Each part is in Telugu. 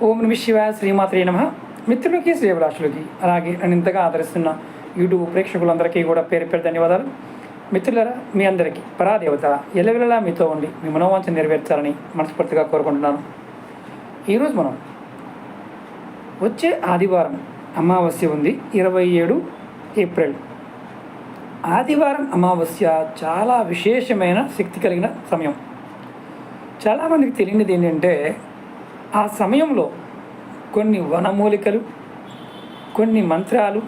ఓం నమ శివాయ, శ్రీమాత్రే నమః. మిత్రులకి, శ్రేయభిలాషులకి, అలాగే నన్ను ఇంతగా ఆదరిస్తున్న యూట్యూబ్ ప్రేక్షకులందరికీ కూడా పేరు పేరు ధన్యవాదాలు. మిత్రులారా, మీ అందరికీ పరాదేవత ఎల్లవెల్లలా మీతో ఉండి మీ మనోవాంఛ నెరవేర్చాలని మనస్ఫూర్తిగా కోరుకుంటున్నాను. ఈరోజు మనం వచ్చే ఆదివారం అమావాస్య ఉంది, 27 ఏప్రిల్. ఆదివారం అమావాస్య చాలా విశేషమైన శక్తి కలిగిన సమయం. చాలామందికి తెలియనిది ఏంటంటే, ఆ సమయంలో కొన్ని వనమూలికలు, కొన్ని మంత్రాలు,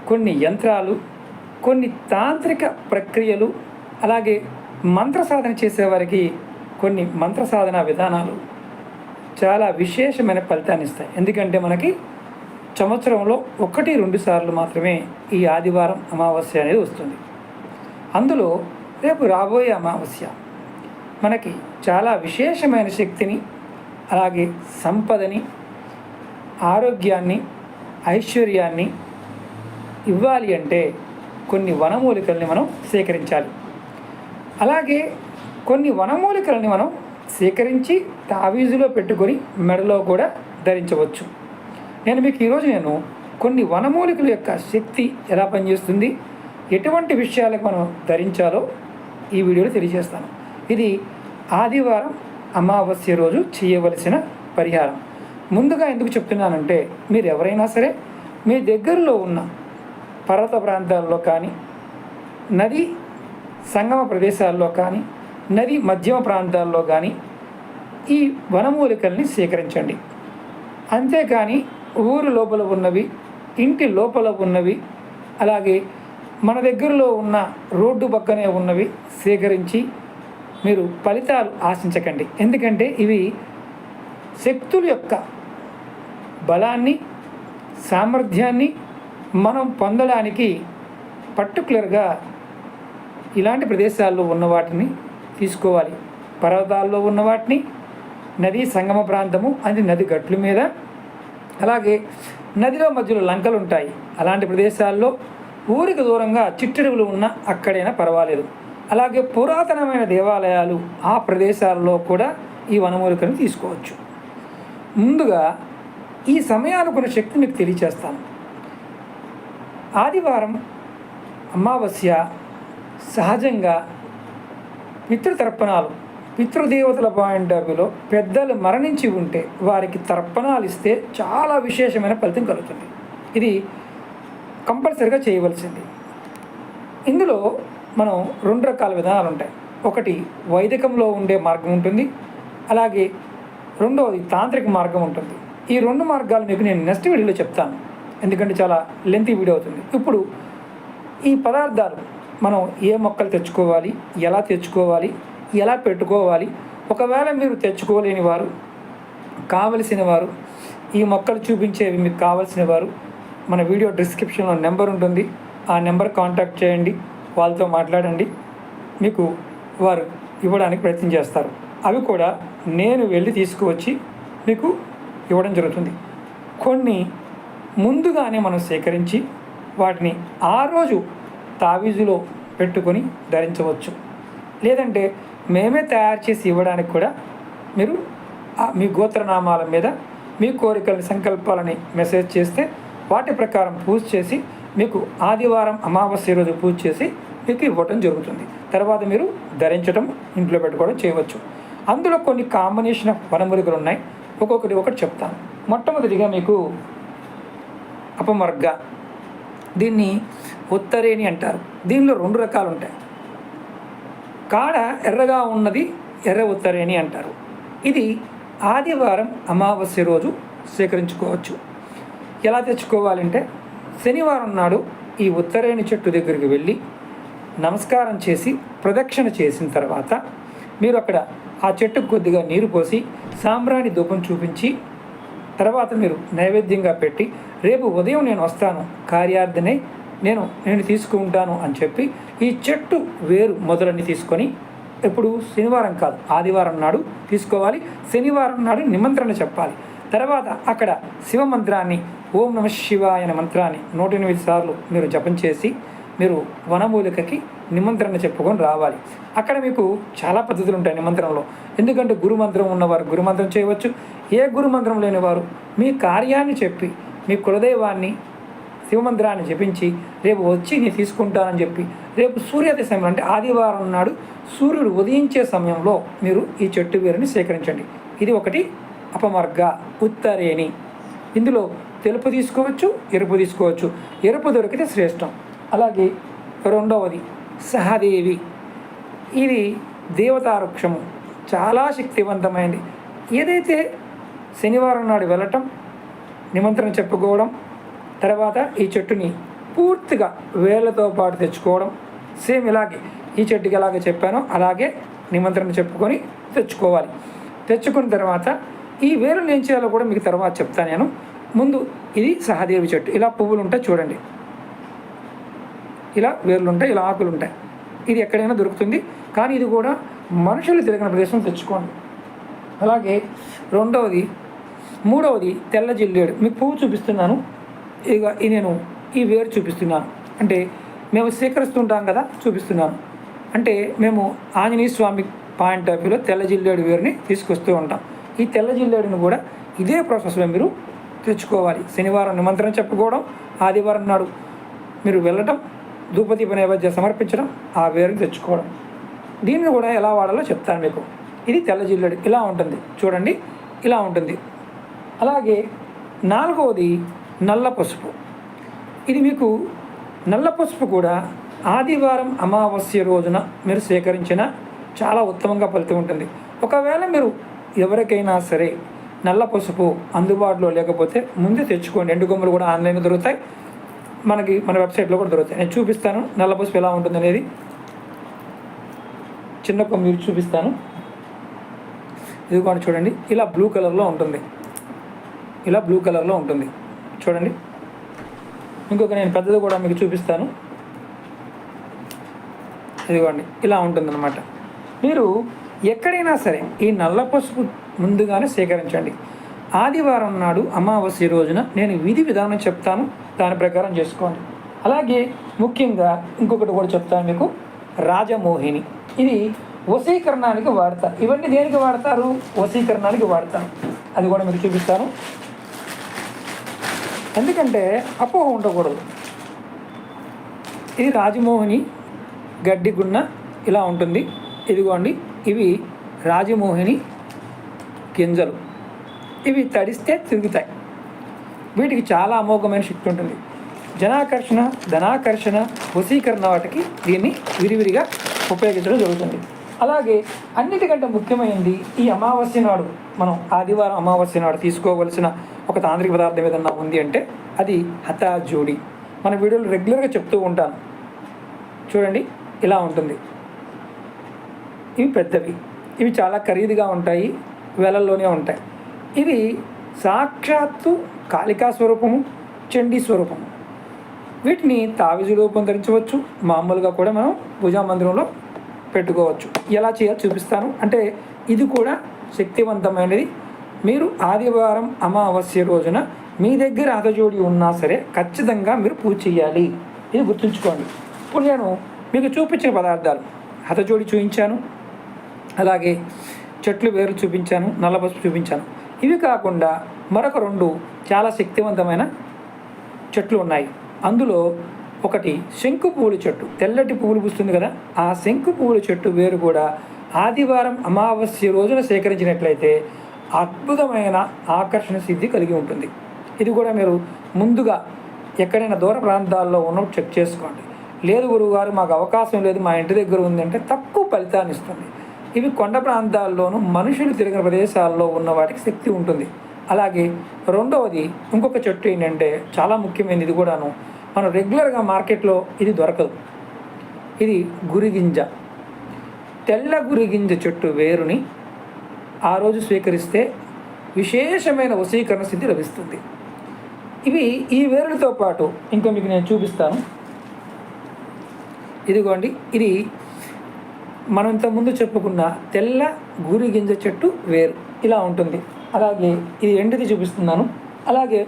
కొన్ని యంత్రాలు, కొన్ని తాంత్రిక ప్రక్రియలు, అలాగే మంత్ర సాధన చేసేవారికి కొన్ని మంత్ర సాధన విధానాలు చాలా విశేషమైన ఫలితాన్ని ఇస్తాయి. ఎందుకంటే మనకి సంవత్సరంలో 1-2 సార్లు మాత్రమే ఈ ఆదివారం అమావాస్య అనేది వస్తుంది. అందులో రేపు రాబోయే అమావాస్య మనకి చాలా విశేషమైన శక్తిని, అలాగే సంపదని, ఆరోగ్యాన్ని, ఐశ్వర్యాన్ని ఇవ్వాలి అంటే కొన్ని వనమూలికల్ని మనం సేకరించాలి. అలాగే కొన్ని వనమూలికలని మనం సేకరించి తావీజులో పెట్టుకొని మెడలో కూడా ధరించవచ్చు. మీకు ఈరోజు కొన్ని వనమూలికల యొక్క శక్తి ఎలా పనిచేస్తుంది, ఎటువంటి విషయాలకు మనం ధరించాలో ఈ వీడియోలో తెలియజేస్తాను. ఇది ఆదివారం అమావాస్య రోజు చేయవలసిన పరిహారం. ముందుగా ఎందుకు చెప్తున్నానంటే, మీరు ఎవరైనా సరే మీ దగ్గరలో ఉన్న పర్వత ప్రాంతాల్లో కానీ, నది సంగమ ప్రదేశాల్లో కానీ, నది మధ్యమ ప్రాంతాల్లో కానీ ఈ వనమూలికల్ని సేకరించండి. అంతేకాని ఊరు లోపల ఉన్నవి, ఇంటి లోపల ఉన్నవి, అలాగే మన దగ్గరలో ఉన్న రోడ్డు పక్కనే ఉన్నవి సేకరించి మీరు ఫలితాలు ఆశించకండి. ఎందుకంటే ఇవి శక్తుల యొక్క బలాన్ని, సామర్థ్యాన్ని మనం పొందడానికి పర్టికులర్గా ఇలాంటి ప్రదేశాల్లో ఉన్న వాటిని తీసుకోవాలి. పర్వతాల్లో ఉన్న వాటిని, నదీ సంగమ ప్రాంతము అది నది గట్ల మీద, అలాగే నదిలో మధ్యలో లంకలు ఉంటాయి, అలాంటి ప్రదేశాల్లో ఊరికి దూరంగా చిట్టడవులు ఉన్న అక్కడైనా పర్వాలేదు. అలాగే పురాతనమైన దేవాలయాలు ఆ ప్రదేశాల్లో కూడా ఈ వనమూలికను తీసుకోవచ్చు. ముందుగా ఈ సమయానుకున్న శక్తి మీకు తెలియచేస్తాను. ఆదివారం అమావాస్య సహజంగా పితృతర్పణాలు, పితృదేవతల పాయింట్ ఆఫ్ వ్యూలో పెద్దలు మరణించి ఉంటే వారికి తర్పణాలు ఇస్తే చాలా విశేషమైన ఫలితం కలుగుతుంది. ఇది కంపల్సరిగా చేయవలసింది. ఇందులో మనం 2 రకాల విధానాలు ఉంటాయి. ఒకటి వైదికంలో ఉండే మార్గం ఉంటుంది, అలాగే రెండవది తాంత్రిక మార్గం ఉంటుంది. ఈ 2 మార్గాలు మీకు నేను నెక్స్ట్ వీడియోలో చెప్తాను, ఎందుకంటే చాలా లెంతీ వీడియో అవుతుంది. ఇప్పుడు ఈ పదార్థాలు మనం ఏ మొక్కలు తెచ్చుకోవాలి, ఎలా తెచ్చుకోవాలి, ఎలా పెట్టుకోవాలి, ఒకవేళ మీరు తెచ్చుకోలేని వారు, కావలసిన వారు, ఈ మొక్కలు చూపించేవి మీకు కావలసిన వారు మన వీడియో డిస్క్రిప్షన్లో నెంబర్ ఉంటుంది, ఆ నెంబర్ కాంటాక్ట్ చేయండి, వాళ్ళతో మాట్లాడండి, మీకు వారు ఇవ్వడానికి ప్రయత్నం చేస్తారు. అవి కూడా నేను వెళ్ళి తీసుకువచ్చి మీకు ఇవ్వడం జరుగుతుంది. కొన్ని ముందుగానే మనం సేకరించి వాటిని ఆ రోజు తావీజులో పెట్టుకొని ధరించవచ్చు. లేదంటే మేమే తయారు చేసి ఇవ్వడానికి కూడా మీరు మీ గోత్రనామాల మీద మీ కోరికలని, సంకల్పాలని మెసేజ్ చేస్తే వాటి ప్రకారం పూజ చేసి మీకు ఆదివారం అమావాస్య రోజు పూజ చేసి మీకు ఇవ్వటం జరుగుతుంది. తర్వాత మీరు ధరించడం, ఇంట్లో పెట్టుకోవడం చేయవచ్చు. అందులో కొన్ని కాంబినేషన్ ఆఫ్ వనమూలికలు ఉన్నాయి, ఒకటి చెప్తాను. మొట్టమొదటిగా మీకు అపమర్గ, దీన్ని ఉత్తరేణి అంటారు. దీనిలో 2 రకాలు ఉంటాయి. కాడ ఎర్రగా ఉన్నది ఎర్ర ఉత్తరేణి అంటారు. ఇది ఆదివారం అమావాస్య రోజు సేకరించుకోవచ్చు. ఎలా తెచ్చుకోవాలంటే, శనివారం నాడు ఈ ఉత్తరేణి చెట్టు దగ్గరికి వెళ్ళి నమస్కారం చేసి ప్రదక్షిణ చేసిన తర్వాత మీరు అక్కడ ఆ చెట్టుకు కొద్దిగా నీరు పోసి సాంబ్రాణి ధూపం చూపించి తర్వాత మీరు నైవేద్యంగా పెట్టి, రేపు ఉదయం నేను వస్తాను, కార్యార్థనే నేను తీసుకుంటాను అని చెప్పి ఈ చెట్టు వేరు మొదలన్నీ తీసుకొని, ఇప్పుడు శనివారం కాదు ఆదివారం నాడు తీసుకోవాలి. శనివారం నాడు నిమంత్రణ చెప్పాలి. తర్వాత అక్కడ శివమంత్రాన్ని, ఓం నమ శివాయ అనే మంత్రాన్ని 108 సార్లు మీరు జపం చేసి మీరు వనమూలికకి నిమంత్రణ చెప్పుకొని రావాలి. అక్కడ మీకు చాలా పద్ధతులు ఉంటాయి నిమంత్రణలో. ఎందుకంటే గురుమంత్రం ఉన్నవారు గురుమంత్రం చేయవచ్చు. ఏ గురుమంత్రం లేనివారు మీ కార్యాన్ని చెప్పి మీ కులదైవాన్ని శివమంత్రాన్ని జపించి రేపు వచ్చి నేను తీసుకుంటానని చెప్పి రేపు సూర్యోదయ సమయంలో అంటే ఆదివారం నాడు సూర్యుడు ఉదయించే సమయంలో మీరు ఈ చెట్టు వేరుని సేకరించండి. ఇది ఒకటి అపమర్గ ఉత్తరేణి. ఇందులో తెలుపు తీసుకోవచ్చు, ఎరుపు తీసుకోవచ్చు. ఎరుపు దొరికితే శ్రేష్టం. అలాగే రెండవది సహదేవి. ఇది దేవతావృక్షము, చాలా శక్తివంతమైనది. ఏదైతే శనివారం నాడు వెళ్ళటం, నిమంత్రణ చెప్పుకోవడం, తర్వాత ఈ చెట్టుని పూర్తిగా వేళ్ళతో పాటు తెచ్చుకోవడం, సేమ్ ఇలాగే ఈ చెట్టుకి ఎలాగే చెప్పానో అలాగే నిమంత్రణ చెప్పుకొని తెచ్చుకోవాలి. తెచ్చుకున్న తర్వాత ఈ వేరులు ఏం చేయాలో కూడా మీకు తర్వాత చెప్తాను నేను. ముందు ఇది సహదేవి చెట్టు. ఇలా పువ్వులు ఉంటాయి చూడండి, ఇలా వేర్లు ఉంటాయి, ఇలా ఆకులు ఉంటాయి. ఇది ఎక్కడైనా దొరుకుతుంది, కానీ ఇది కూడా మనుషులు తిరిగిన ప్రదేశం తెచ్చుకోండి. అలాగే మూడవది తెల్ల జిల్లేడు. మీకు పువ్వు చూపిస్తున్నాను, ఇక నేను ఈ వేరు చూపిస్తున్నాను. అంటే మేము సేకరిస్తుంటాం కదా, చూపిస్తున్నాను. అంటే మేము ఆంజనేయ స్వామి పాయింట్ ఆఫ్ వ్యూలో తెల్ల జిల్లేడు వేరుని తీసుకొస్తూ ఉంటాం. ఈ తెల్ల జిల్లేడుని కూడా ఇదే ప్రాసెస్లో మీరు తెచ్చుకోవాలి. శనివారం నిమంత్రణ చెప్పుకోవడం, ఆదివారం నాడు మీరు వెళ్ళటం, ధూపదీప నైవేద్యం సమర్పించడం, ఆ వేరుని తెచ్చుకోవడం. దీన్ని కూడా ఎలా వాడాలో చెప్తాను మీకు. ఇది తెల్ల జిల్లేడు, ఇలా ఉంటుంది చూడండి, ఇలా ఉంటుంది. అలాగే నాలుగవది నల్ల పసుపు. ఇది మీకు నల్ల పసుపు కూడా ఆదివారం అమావాస్య రోజున మీరు సేకరించిన చాలా ఉత్తమంగా ఫలితం ఉంటుంది. ఒకవేళ మీరు ఎవరికైనా సరే నల్ల పసుపు అందుబాటులో లేకపోతే ముందే తెచ్చుకోండి. ఎండు కొమ్ములు కూడా ఆన్లైన్లో దొరుకుతాయి, మన వెబ్సైట్లో కూడా దొరుకుతాయి. నేను చూపిస్తాను నల్ల పసుపు ఎలా ఉంటుంది అనేది. చిన్న కొమ్ము చూపిస్తాను. ఇది కూడా చూడండి, ఇలా బ్లూ కలర్లో ఉంటుంది, ఇలా బ్లూ కలర్లో ఉంటుంది చూడండి. ఇంకొక నేను పెద్దది కూడా మీకు చూపిస్తాను. ఇదిగోండి, ఇలా ఉంటుందన్నమాట. మీరు ఎక్కడైనా సరే ఈ నల్ల పసుపు ముందుగానే సేకరించండి. ఆదివారం నాడు అమావాస్య రోజున నేను విధి విధానం చెప్తాను, దాని ప్రకారం చేసుకోండి. అలాగే ముఖ్యంగా ఇంకొకటి కూడా చెప్తాను మీకు, రాజమోహిని. ఇది వశీకరణానికి వాడతారు. ఇవన్నీ దేనికి వాడతారు? వశీకరణానికి వాడతారు. అది కూడా మీకు చూపిస్తాను. ఎందుకంటే అపోహ ఉండకూడదు. ఇది రాజమోహిని గడ్డి గున్న ఇలా ఉంటుంది. ఇదిగోండి, ఇవి రాజమోహిని గింజలు. ఇవి తడిస్తే తిరుగుతాయి. వీటికి చాలా అమోఘమైన శక్తి ఉంటుంది. జనాకర్షణ, ధనాకర్షణ, వశీకరణ వాటికి దీన్ని విరివిరిగా ఉపయోగించడం జరుగుతుంది. అలాగే అన్నిటికంటే ముఖ్యమైనది ఈ అమావాస్య నాడు మనం ఆదివారం అమావాస్య నాడు తీసుకోవలసిన ఒక తాంత్రిక పదార్థం ఏదన్నా ఉంది అంటే అది హతాజోడి. మన వీడియోలు రెగ్యులర్గా చెప్తూ ఉంటాను చూడండి, ఇలా ఉంటుంది. ఇవి పెద్దవి, ఇవి చాలా ఖరీదుగా ఉంటాయి, వేలల్లోనే ఉంటాయి. ఇవి సాక్షాత్తు కాళికా స్వరూపము, చండీ స్వరూపము. వీటిని తావిజు రూపం ధరించవచ్చు, మామూలుగా కూడా మనం పూజా మందిరంలో పెట్టుకోవచ్చు. ఎలా చేయాలో చూపిస్తాను. అంటే ఇది కూడా శక్తివంతమైనది. మీరు ఆదివారం అమావాస్య రోజున మీ దగ్గర హతజోడి ఉన్నా సరే ఖచ్చితంగా మీరు పూజ చేయాలి. ఇది గుర్తుంచుకోండి. ఇప్పుడు నేను మీకు చూపించిన పదార్థాలు హతజోడి చూపించాను, అలాగే చెట్లు వేరు చూపించాను, నల్ల పసుపు చూపించాను. ఇవి కాకుండా మరొక 2 చాలా శక్తివంతమైన చెట్లు ఉన్నాయి. అందులో ఒకటి శంకు పువ్వుల చెట్టు, తెల్లటి పువ్వులు పూస్తుంది కదా, ఆ శంకు పువ్వుల చెట్టు వేరు కూడా ఆదివారం అమావాస్య రోజున సేకరించినట్లయితే అద్భుతమైన ఆకర్షణ సిద్ధి కలిగి ఉంటుంది. ఇది కూడా మీరు ముందుగా ఎక్కడైనా దూర ప్రాంతాల్లో ఉన్నప్పుడు చెక్ చేసుకోండి. లేదు గురువుగారు మాకు అవకాశం లేదు, మా ఇంటి దగ్గర ఉందంటే తక్కువ ఫలితాన్ని ఇస్తుంది. ఇవి కొండ ప్రాంతాల్లోనూ మనుషులు తిరిగిన ప్రదేశాల్లో ఉన్న వాటికి శక్తి ఉంటుంది. అలాగే రెండవది ఇంకొక చెట్టు ఏంటంటే చాలా ముఖ్యమైనది, ఇది కూడాను మనం రెగ్యులర్గా మార్కెట్లో ఇది దొరకదు. ఇది గురిగింజ, తెల్ల గురిగింజ చెట్టు వేరుని ఆ రోజు స్వీకరిస్తే విశేషమైన వశీకరణ స్థితి లభిస్తుంది. ఇవి ఈ వేరులతో పాటు ఇంకా మీకు నేను చూపిస్తాను. ఇదిగోండి, ఇది మనం ఇంతకుముందు చెప్పుకున్న తెల్ల గురిగింజ చెట్టు వేరు ఇలా ఉంటుంది. అలాగే ఇది ఎండిది చూపిస్తున్నాను. అలాగే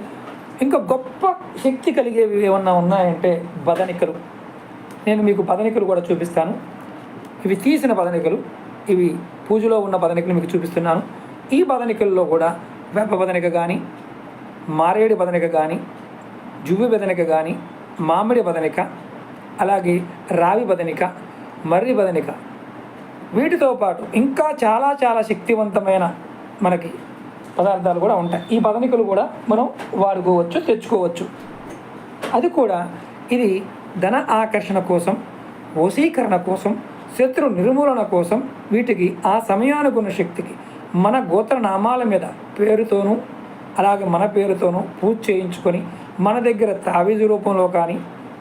ఇంకా గొప్ప శక్తి కలిగేవి ఏమన్నా ఉన్నాయంటే బదనికలు. నేను మీకు బదనికలు కూడా చూపిస్తాను. ఇవి తీసిన బదనికలు, ఇవి పూజలో ఉన్న బదనికలు మీకు చూపిస్తున్నాను. ఈ బదనికల్లో కూడా వేప బదనిక కానీ, మారేడు బదనిక కానీ, జువ్వి బదనిక కానీ, మామిడి బదనిక, అలాగే రావి బదనిక, మర్రి బదనిక, వీటితో పాటు ఇంకా చాలా చాలా శక్తివంతమైన మనకి పదార్థాలు కూడా ఉంటాయి. ఈ బదనికలు కూడా మనం వాడుకోవచ్చు, తెచ్చుకోవచ్చు. అది కూడా ఇది ధన ఆకర్షణ కోసం, వశీకరణ కోసం, శత్రు నిర్మూలన కోసం, వీటికి ఆ సమయానుగుణ శక్తికి మన గోత్ర నామాల మీద పేరుతోనూ అలాగే మన పేరుతోనూ పూజ చేయించుకొని మన దగ్గర తావీజు రూపంలో కానీ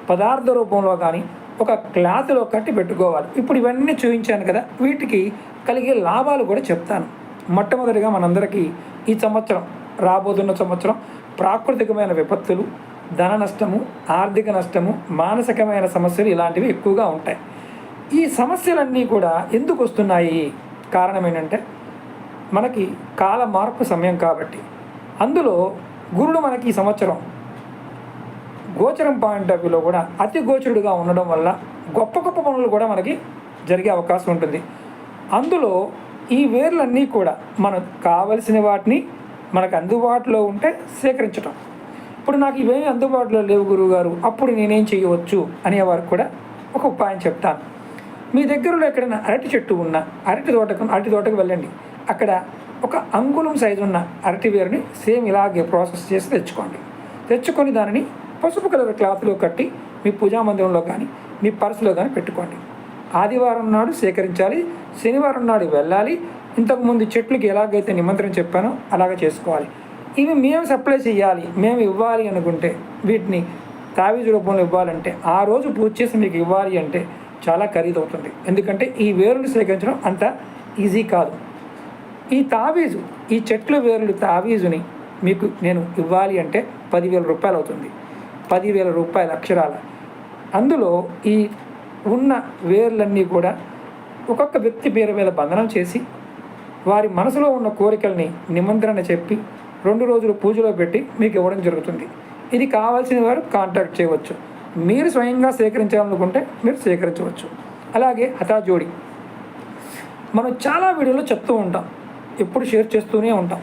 పదార్థ రూపంలో కానీ ఒక క్లాత్లో కట్టి పెట్టుకోవాలి. ఇప్పుడు ఇవన్నీ చూపించాను కదా, వీటికి కలిగే లాభాలు కూడా చెప్తాను. మొట్టమొదటిగా మనందరికీ ఈ సంవత్సరం, రాబోతున్న సంవత్సరం ప్రాకృతికమైన విపత్తులు, ధన నష్టము, ఆర్థిక నష్టము, మానసికమైన సమస్యలు ఇలాంటివి ఎక్కువగా ఉంటాయి. ఈ సమస్యలన్నీ కూడా ఎందుకు వస్తున్నాయి? కారణం ఏంటంటే మనకి కాల మార్పు సమయం కాబట్టి. అందులో గురుడు మనకి ఈ సంవత్సరం గోచరం పాయింట్ ఆఫ్ వ్యూలో కూడా అతి గోచరుడుగా ఉండడం వల్ల గొప్ప గొప్ప పనులు కూడా మనకి జరిగే అవకాశం ఉంటుంది. అందులో ఈ వేర్లన్నీ కూడా మనకు కావలసిన వాటిని మనకు అందుబాటులో ఉంటే సేకరించటం. ఇప్పుడు నాకు ఇవేమీ అందుబాటులో లేవు గురువుగారు, అప్పుడు నేనేం చేయవచ్చు అనేవారికి కూడా ఒక ఉపాయం చెప్తాను. మీ దగ్గరలో ఎక్కడైనా అరటి చెట్టు ఉన్న అరటి తోటకు వెళ్ళండి. అక్కడ ఒక అంగుళం సైజు ఉన్న అరటి వేరుని సేమ్ ఇలాగే ప్రాసెస్ చేసి తెచ్చుకొని దానిని పసుపు కలర్ క్లాత్లో కట్టి మీ పూజా మందిరంలో కానీ మీ పర్సులో కానీ పెట్టుకోండి. ఆదివారం నాడు సేకరించాలి, శనివారం నాడు వెళ్ళాలి. ఇంతకుముందు చెట్లకి ఎలాగైతే నిమంత్రణ చెప్పానో అలాగే చేసుకోవాలి. ఇవి మేము సప్లై చేయాలి, మేము ఇవ్వాలి అనుకుంటే, వీటిని తావీజు రూపంలో ఇవ్వాలంటే, ఆ రోజు పూజ చేసి మీకు ఇవ్వాలి అంటే చాలా ఖరీదు అవుతుంది. ఎందుకంటే ఈ వేరుని సేకరించడం అంత ఈజీ కాదు. ఈ తావీజు, ఈ చెట్ల వేరులు తావీజుని మీకు నేను ఇవ్వాలి అంటే 10,000 రూపాయలు అవుతుంది. 10,000 రూపాయల అక్షరాల. అందులో ఈ ఉన్న వేర్లన్నీ కూడా ఒక్కొక్క వ్యక్తి పేరు మీద బంధనం చేసి వారి మనసులో ఉన్న కోరికల్ని నిమంత్రణ చెప్పి 2 రోజులు పూజలో పెట్టి మీకు ఇవ్వడం జరుగుతుంది. ఇది కావాల్సిన వారు కాంటాక్ట్ చేయవచ్చు. మీరు స్వయంగా సేకరించాలనుకుంటే మీరు సేకరించవచ్చు. అలాగే హఠాజోడి మనం చాలా వీడియోలో చెప్తూ ఉంటాం, ఎప్పుడు షేర్ చేస్తూనే ఉంటాం.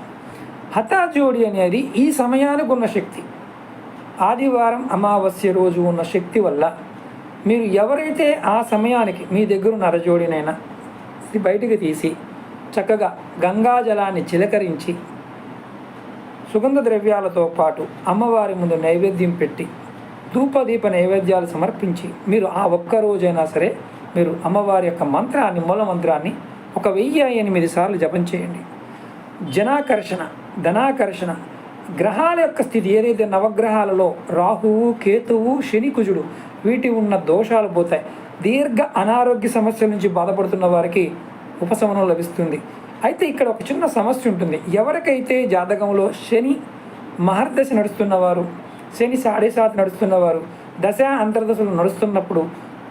హఠాజోడి అనేది ఈ సమయానికి ఉన్న శక్తి, ఆదివారం అమావాస్య రోజు ఉన్న శక్తి వల్ల మీరు ఎవరైతే ఆ సమయానికి మీ దగ్గర ఉన్న అరజోడినైనా బయటికి తీసి చక్కగా గంగాజలాన్ని చిలకరించి సుగంధ ద్రవ్యాలతో పాటు అమ్మవారి ముందు నైవేద్యం పెట్టి ధూపదీప నైవేద్యాలు సమర్పించి మీరు ఆ ఒక్క రోజైనా సరే మీరు అమ్మవారి యొక్క మంత్రాన్ని, మూల మంత్రాన్ని 1008 సార్లు జపం చేయండి. జనాకర్షణ, ధనాకర్షణ, గ్రహాల యొక్క స్థితి ఏదైతే నవగ్రహాలలో రాహువు, కేతువు, శని, కుజుడు వీటి ఉన్న దోషాలు పోతాయి. దీర్ఘ అనారోగ్య సమస్యల నుంచి బాధపడుతున్న వారికి ఉపశమనం లభిస్తుంది. అయితే ఇక్కడ ఒక చిన్న సమస్య ఉంటుంది. ఎవరికైతే జాతకంలో శని మహర్దశ నడుస్తున్నవారు, శని 7.5 నడుస్తున్నవారు, దశ అంతర్దశలు నడుస్తున్నప్పుడు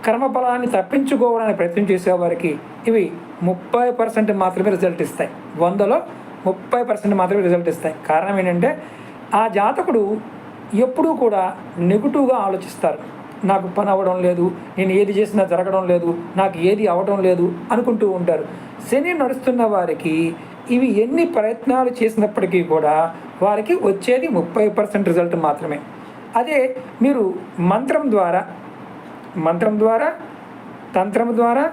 కర్మఫలాన్ని తప్పించుకోవడానికి ప్రయత్నం చేసేవారికి ఇవి 30% మాత్రమే రిజల్ట్ ఇస్తాయి. 100లో 30% మాత్రమే రిజల్ట్ ఇస్తాయి. కారణం ఏంటంటే ఆ జాతకుడు ఎప్పుడూ కూడా నెగిటివ్గా ఆలోచిస్తారు. నాకు పని అవ్వడం లేదు, నేను ఏది చేసినా జరగడం లేదు, నాకు ఏది అవ్వడం లేదు అనుకుంటూ ఉంటారు. శని నడుస్తున్న వారికి ఇవి ఎన్ని ప్రయత్నాలు చేసినప్పటికీ కూడా వారికి వచ్చేది 30% రిజల్ట్ మాత్రమే. అదే మీరు మంత్రం ద్వారా, తంత్రం ద్వారా,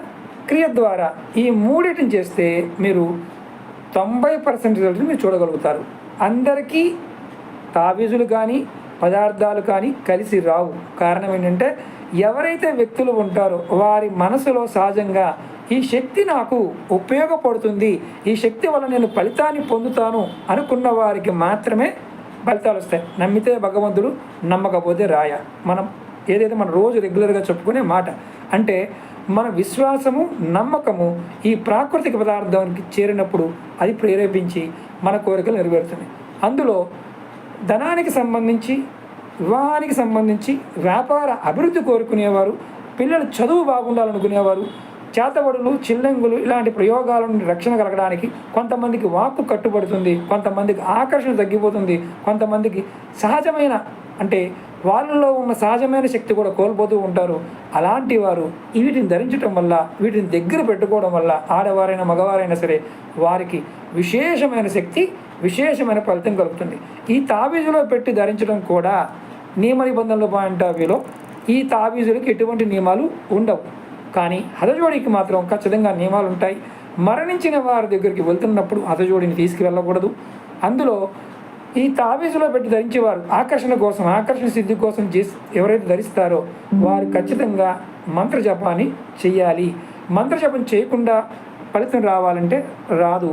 క్రియ ద్వారా ఈ మూడింటిని చేస్తే మీరు 90% రిజల్ట్ని మీరు చూడగలుగుతారు. అందరికీ తావీజులు కానీ పదార్థాలు కానీ కలిసి రావు. కారణం ఏంటంటే ఎవరైతే వ్యక్తులు ఉంటారో వారి మనసులో సహజంగా ఈ శక్తి నాకు ఉపయోగపడుతుంది, ఈ శక్తి వల్ల నేను ఫలితాన్ని పొందుతాను అనుకున్న వారికి మాత్రమే ఫలితాలు వస్తాయి. నమ్మితే భగవంతుడు, నమ్మకపోతే రాయ. మనం ఏదైతే మనం రోజు రెగ్యులర్గా చెప్పుకునే మాట. అంటే మన విశ్వాసము, నమ్మకము ఈ ప్రాకృతిక పదార్థానికి చేరినప్పుడు అది ప్రేరేపించి మన కోరికలు నెరవేరుతుంది. అందులో ధనానికి సంబంధించి, వివాహానికి సంబంధించి, వ్యాపార అభివృద్ధి కోరుకునేవారు, పిల్లలు చదువు బాగుండాలనుకునేవారు, చేతబడులు, చిల్లంగులు ఇలాంటి ప్రయోగాల నుండి రక్షణ కలగడానికి కొంతమందికి వాక్కు కట్టుబడుతుంది, కొంతమందికి ఆకర్షణ తగ్గిపోతుంది, కొంతమందికి సహజమైన అంటే వాళ్ళలో ఉన్న సహజమైన శక్తి కూడా కోల్పోతూ ఉంటారు. అలాంటి వారు వీటిని ధరించడం వల్ల, వీటిని దగ్గర పెట్టుకోవడం వల్ల ఆడవారైనా మగవారైనా సరే వారికి విశేషమైన శక్తి, విశేషమైన ఫలితం కలుగుతుంది. ఈ తాబీజులో పెట్టి ధరించడం కూడా నియమ నిబంధనల పాయింట్ ఆఫ్ వ్యూలో ఈ తాబీజులకు ఎటువంటి నియమాలు ఉండవు. కానీ హతజోడికి మాత్రం ఖచ్చితంగా నియమాలు ఉంటాయి. మరణించిన వారి దగ్గరికి వెళ్తున్నప్పుడు హతజోడిని తీసుకువెళ్ళకూడదు. అందులో ఈ తాబీజులో పెట్టి ధరించేవారు ఆకర్షణ కోసం, ఆకర్షణ సిద్ధి కోసం ఎవరైతే ధరిస్తారో వారు ఖచ్చితంగా మంత్రజపాన్ని చెయ్యాలి. మంత్రజపం చేయకుండా ఫలితం రావాలంటే రాదు.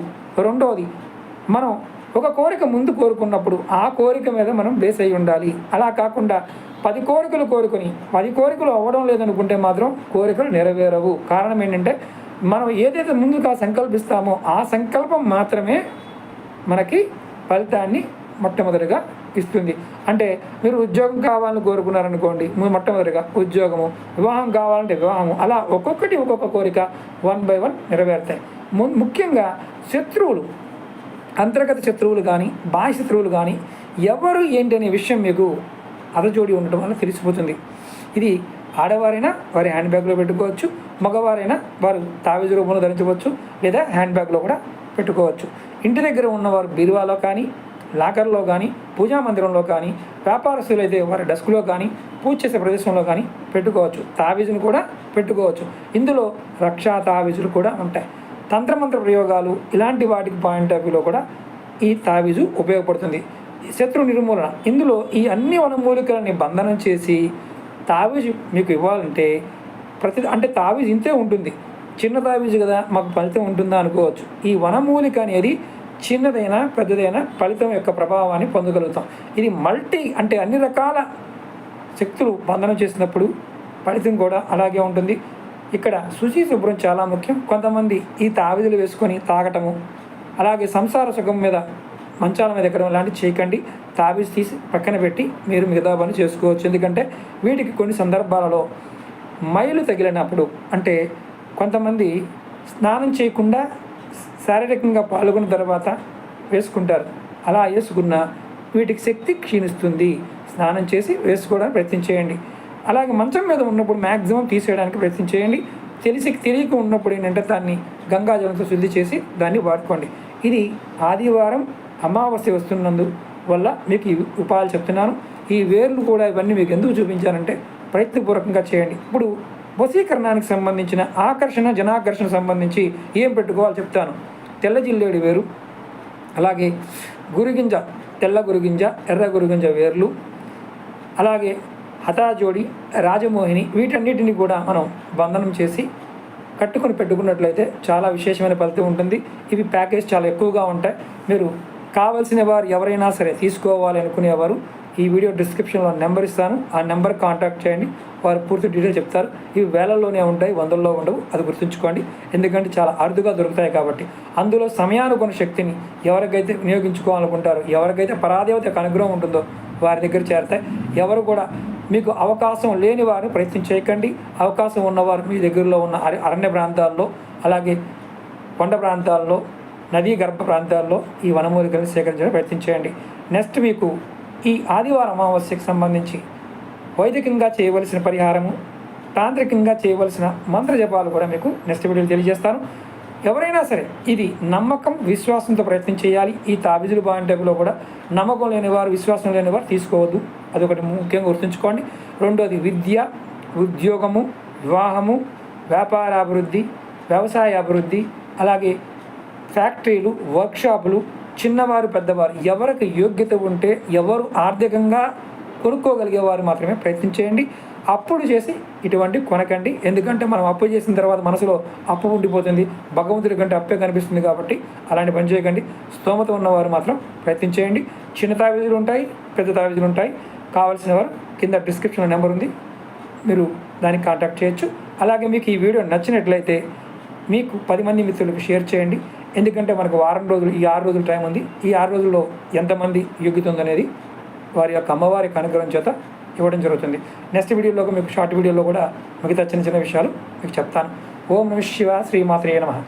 రెండవది, మనం ఒక కోరిక ముందు కోరుకున్నప్పుడు ఆ కోరిక మీద మనం బేస్ అయి ఉండాలి. అలా కాకుండా 10 కోరికలు కోరుకొని 10 కోరికలు అవ్వడం లేదనుకుంటే మాత్రం కోరికలు నెరవేరవు. కారణం ఏంటంటే మనం ఏదైతే ముందుగా సంకల్పిస్తామో ఆ సంకల్పం మాత్రమే మనకి ఫలితాన్ని మొట్టమొదటిగా ఇస్తుంది. అంటే మీరు ఉద్యోగం కావాలని కోరుకున్నారనుకోండి, మొట్టమొదటిగా ఉద్యోగము, వివాహం కావాలంటే వివాహము, అలా ఒక్కొక్కటి ఒక్కొక్క కోరిక 1 by 1 నెరవేరుతాయి. ముఖ్యంగా శత్రువులు, అంతర్గత శత్రువులు కానీ బాహ్య శత్రువులు కానీ ఎవరు ఏంటి అనే విషయం మీకు అదజోడి ఉండటం వల్ల తెలిసిపోతుంది. ఇది ఆడవారైనా వారి హ్యాండ్ బ్యాగ్లో పెట్టుకోవచ్చు, మగవారైనా వారు తావేజు రూపంలో ధరించవచ్చు, లేదా హ్యాండ్ బ్యాగ్లో కూడా పెట్టుకోవచ్చు. ఇంటి దగ్గర ఉన్నవారు బీరువాలో కానీ, లాకర్లో కానీ, పూజా మందిరంలో కానీ, వ్యాపారస్తులు అయితే వారి డెస్క్లో కానీ, పూజ చేసే ప్రదేశంలో కానీ పెట్టుకోవచ్చు. తావీజును కూడా పెట్టుకోవచ్చు. ఇందులో రక్షా తావీజులు కూడా ఉంటాయి. తంత్రమంత్ర ప్రయోగాలు ఇలాంటి వాటికి పాయింట్ ఆఫ్ వ్యూలో కూడా ఈ తావీజు ఉపయోగపడుతుంది. శత్రు నిర్మూలన, ఇందులో ఈ అన్ని వనమూలికలని బంధనం చేసి తావీజు మీకు ఇవ్వాలంటే అంటే తావీజు ఇంతే ఉంటుంది, చిన్న తావీజు కదా మాకు ఫలితం ఉంటుందా అనుకోవచ్చు. ఈ వనమూలిక అనేది చిన్నదైనా పెద్దదైనా ఫలితం యొక్క ప్రభావాన్ని పొందగలుగుతాం. ఇది అంటే అన్ని రకాల శక్తులు బంధనం చేసినప్పుడు ఫలితం కూడా అలాగే ఉంటుంది. ఇక్కడ శుచి శుభ్రం చాలా ముఖ్యం. కొంతమంది ఈ తావిదులు వేసుకొని తాగటము, అలాగే సంసార సుఖం మీద మంచాల మీద ఎక్కడం లాంటివి చేయకండి. తాబీజ్ తీసి పక్కన పెట్టి మీరు మిగతా పని చేసుకోవచ్చు. ఎందుకంటే వీటికి కొన్ని సందర్భాలలో మైలు తగిలినప్పుడు, అంటే కొంతమంది స్నానం చేయకుండా శారీరకంగా పాల్గొన్న తర్వాత వేసుకుంటారు. అలా వేసుకున్న వీటికి శక్తి క్షీణిస్తుంది. స్నానం చేసి వేసుకోవడానికి ప్రయత్నం చేయండి. అలాగే మంచం మీద ఉన్నప్పుడు మ్యాక్సిమం తీసేయడానికి ప్రయత్నం చేయండి. తెలియక ఉన్నప్పుడు ఏంటంటే దాన్ని గంగాజలంతో శుద్ధి చేసి దాన్ని వాడుకోండి. ఇది ఆదివారం అమావాస్య వస్తున్నందు వల్ల మీకు ఈ ఉపాయాలు చెప్తున్నాను. ఈ వేర్లు కూడా ఇవన్నీ మీకు ఎందుకు చూపించానంటే ప్రయత్నపూర్వకంగా చేయండి. ఇప్పుడు వశీకరణానికి సంబంధించిన ఆకర్షణ, జనాకర్షణ సంబంధించి ఏం పెట్టుకోవాలో చెప్తాను. తెల్ల జిల్లేడు వేరు, అలాగే గురిగింజ, తెల్ల గురిగింజ, ఎర్ర గురిగింజ వేర్లు, అలాగే హతాజోడి, రాజమోహిని, వీటన్నిటిని కూడా మనం బంధనం చేసి కట్టుకొని పెట్టుకున్నట్లయితే చాలా విశేషమైన ఫలితం ఉంటుంది. ఇవి ప్యాకేజ్ చాలా ఎక్కువగా ఉంటాయి. మీరు కావాల్సిన వారు ఎవరైనా సరే తీసుకోవాలి అనుకునేవారు ఈ వీడియో డిస్క్రిప్షన్లో నెంబర్ ఇస్తాను, ఆ నెంబర్ కాంటాక్ట్ చేయండి. వారు పూర్తి డీటెయిల్ చెప్తారు. ఇవి వేలల్లోనే ఉంటాయి, వందల్లో ఉండవు, అది గుర్తుంచుకోండి. ఎందుకంటే చాలా అరుదుగా దొరుకుతాయి కాబట్టి. అందులో సమయానుగుణ శక్తిని ఎవరికైతే వినియోగించుకోవాలనుకుంటారో, ఎవరికైతే పరాదేవత యొక్క అనుగ్రహం ఉంటుందో వారి దగ్గర చేరతాయి. ఎవరు కూడా మీకు అవకాశం లేని వారు ప్రయత్నం చేయకండి. అవకాశం ఉన్నవారు మీ దగ్గరలో ఉన్న అరణ్య ప్రాంతాల్లో, అలాగే కొండ ప్రాంతాల్లో, నదీ గర్భ ప్రాంతాల్లో ఈ వనమూలికలను సేకరించడానికి ప్రయత్నం చేయండి. నెక్స్ట్ మీకు ఈ ఆదివారం అమావాస్యకు సంబంధించి వైదికంగా చేయవలసిన పరిహారము, తాంత్రికంగా చేయవలసిన మంత్ర జపాలు కూడా మీకు నెక్స్ట్ వీడియోలో తెలియజేస్తాను. ఎవరైనా సరే ఇది నమ్మకం, విశ్వాసంతో ప్రయత్నం చేయాలి. ఈ తాబిజులు బాగుంటేలో కూడా నమ్మకం లేనివారు, విశ్వాసం లేనివారు తీసుకోవద్దు. అదొకటి ముఖ్యంగా గుర్తుంచుకోండి. రెండోది విద్య, ఉద్యోగము, వివాహము, వ్యాపారాభివృద్ధి, వ్యవసాయ అభివృద్ధి, అలాగే ఫ్యాక్టరీలు, వర్క్షాపులు, చిన్నవారు పెద్దవారు ఎవరికి యోగ్యత ఉంటే, ఎవరు ఆర్థికంగా కొనుక్కోగలిగేవారు మాత్రమే ప్రయత్నం చేయండి. అప్పుడు చేసి ఇటువంటి కొనకండి. ఎందుకంటే మనం అప్పు చేసిన తర్వాత మనసులో అప్పు ఉండిపోతుంది, భగవంతుడి కంటే అప్పే కనిపిస్తుంది. కాబట్టి అలాంటి పని చేయకండి. స్తోమత ఉన్నవారు మాత్రం ప్రయత్నం చేయండి. చిన్న తావీజులు ఉంటాయి, పెద్ద తావీజులు ఉంటాయి. కావాల్సిన వారు కింద డిస్క్రిప్షన్లో నెంబర్ ఉంది, మీరు దానికి కాంటాక్ట్ చేయొచ్చు. అలాగే మీకు ఈ వీడియో నచ్చినట్లయితే మీకు 10 మంది మిత్రులకు షేర్ చేయండి. ఎందుకంటే మనకు వారం రోజులు, ఈ 6 రోజులు టైం ఉంది. ఈ 6 రోజుల్లో ఎంతమంది యోగ్యత ఉందనేది వారి యొక్క అమ్మవారి అనుగ్రహం చేత ఇవ్వడం జరుగుతుంది. నెక్స్ట్ వీడియోలో మీకు షార్ట్ వీడియోలో కూడా మిగతా చిన్న చిన్న విషయాలు మీకు చెప్తాను. ఓం నమః శివాయ, శ్రీమాత్రే నమః.